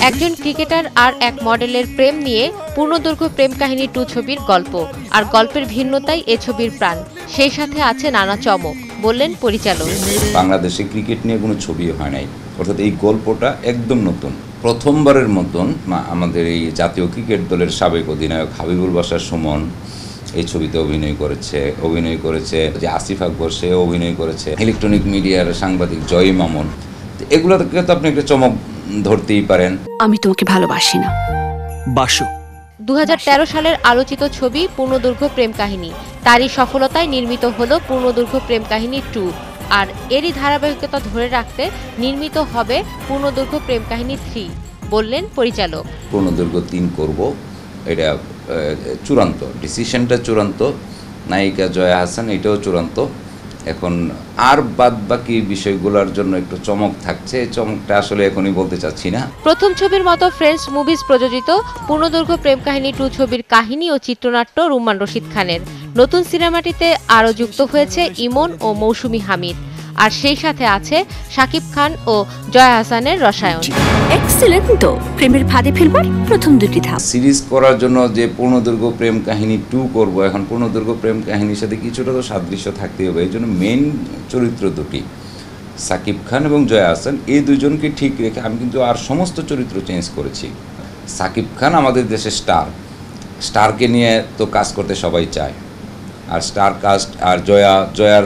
একজন ক্রিকেটার আর এক মডেলের প্রেম নিয়ে পূর্ণদৈর্ঘ্য প্রেম কাহিনী 2 ছবির গল্প। আর গল্পের ভিন্নতাই এ ছবির প্রাণ। সেই সাথে আছে নানা চমক, বললেন পরিচালক। বাংলাদেশে ক্রিকেট নিয়ে কোনো ছবি হয় নাই, অর্থাৎ এই গল্পটা একদম নতুন। প্রথমবারের মতন আমাদের এই জাতীয় ক্রিকেট দলের সাবেক অধিনায়ক হাবিবুল বাশার সুমন এই ছবিতে অভিনয় করেছে যে আসিফ আকবর, সে অভিনয় করেছে, ইলেকট্রনিক মিডিয়ার সাংবাদিক জয় মামুন। এগুলো থেকে তো আপনি একটা চমক ধরতেই পারেন। আমি তোমাকে ভালোবাসি না, বাসো। 2013 সালের আলোচিত ছবি পূর্ণদৈর্ঘ্য প্রেম কাহিনী, তারই সফলতায় নির্মিত হলো পূর্ণদৈর্ঘ্য প্রেম কাহিনী 2। আর এরই ধারাবাহিকতা ধরে রাখতে নির্মিত হবে পূর্ণদৈর্ঘ্য প্রেম কাহিনী 3, বললেন পরিচালক। পূর্ণদৈর্ঘ্য 3 করব, এটা চূড়ান্ত, ডিসিশনটা চূড়ান্ত। নায়িকা জয়া হাসান, এটাও চূড়ান্ত। এখন আর বাদ বাকি বিষয়গুলোর জন্য একটু চমক থাকছে, চমকটা আসলে এখনই বলতে চাচ্ছি না। প্রথম ছবির মতো ফ্রেন্ডস মুভিজ প্রযোজিত পূর্ণদৈর্ঘ্য প্রেম কাহিনী 2 ছবির কাহিনী ও চিত্রনাট্য রুম্মান রশিদ খানের। নতুন সিনেমাটিতে আরও যুক্ত হয়েছে ইমন ও মৌসুমী হামিদ। আর সেই সাথে আছে শাকিব খান ও জয়া হাসানের রসায়ন। এক্সেলেন্ট তো, প্রেমের ফাঁদে ফেলবার প্রথম দুটি ধাপ। সিরিজ করার জন্য যে পূর্ণদৈর্ঘ্য প্রেম কাহিনী 2 করব, এখন পূর্ণদৈর্ঘ্য প্রেম কাহিনীর সাথে কিছুটা তো সাদৃশ্য থাকতেই হবে। এই জন্য মেইন চরিত্র দুটি, শাকিব খান এবং জয়া হাসান, এই দুজনকে ঠিক রেখে আমি কিন্তু আর সমস্ত চরিত্র চেঞ্জ করেছি। শাকিব খান আমাদের দেশের স্টারকে নিয়ে তো কাজ করতে সবাই চায়, আর স্টার কাস্ট, আর জয়ার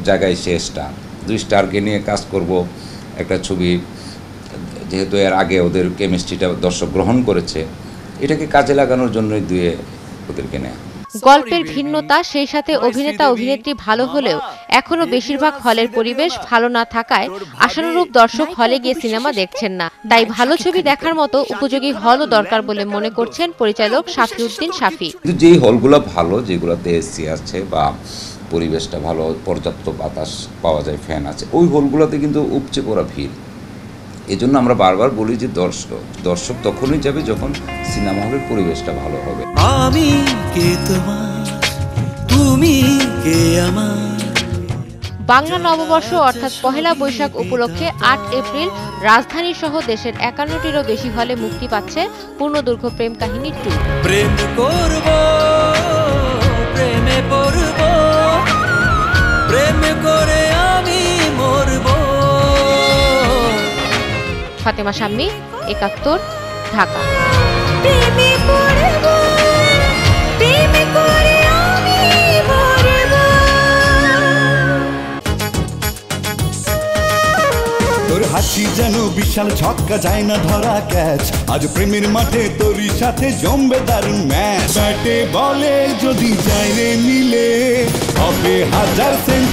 জায়গায় সে স্টার, 2 স্টারকে নিয়ে কাজ করব একটা ছবি। যেহেতু এর আগে ওদের কেমিস্ট্রিটা দর্শক গ্রহণ করেছে, এটাকে কাজে লাগানোর জন্যই ওদেরকে নেয়া। গল্পের ভিন্নতা, সেই সাথে অভিনেতা অভিনেত্রী ভালো হলেও এখনো বেশিরভাগ হলের পরিবেশ ভালো না থাকায় আশানুরূপ দর্শক হলে গিয়ে সিনেমা দেখছেন না। তাই ভালো ছবি দেখার মতো উপযোগী হলও দরকার বলে মনে করছেন পরিচালক শাফিউদ্দিন শাফি। যেই হলগুলো ভালো, যেগুলোতে এসি আছে বা পরিবেশটা ভালো, পর্যাপ্ত বাতাস পাওয়া যায়, ফ্যান আছে, ওই হলগুলোতে কিন্তু উপচে পড়া ভিড়। এই জন্য আমরা বারবার বলি যে দর্শক তখনই যাবে যখন সিনেমা হলের পরিবেশটা ভালো হবে। আমি কে তোমার, তুমি কে আমার। বাংলা নববর্ষ অর্থাৎ পহেলা বৈশাখ উপলক্ষে 8 এপ্রিল রাজধানী সহ দেশের 51টিরও বেশি হলে মুক্তি পাচ্ছে পূর্ণদৈর্ঘ্য প্রেম কাহিনী 2। প্রেম করব, প্রেমে পড়ব, প্রেম করে আমি মরব। ফাতেমা শাম্মী, 71, ঢাকা। তোর হাসি যেন বিশাল ছক্কা, যায় না ধরা ক্যাচ। আজ প্রেমের মাঠে তোরই সাথে জমবে দারুণ ম্যাচ। ব্যাটে বলে যদি যায় রে মিলে, হবে 1000 সেঞ্চুরি।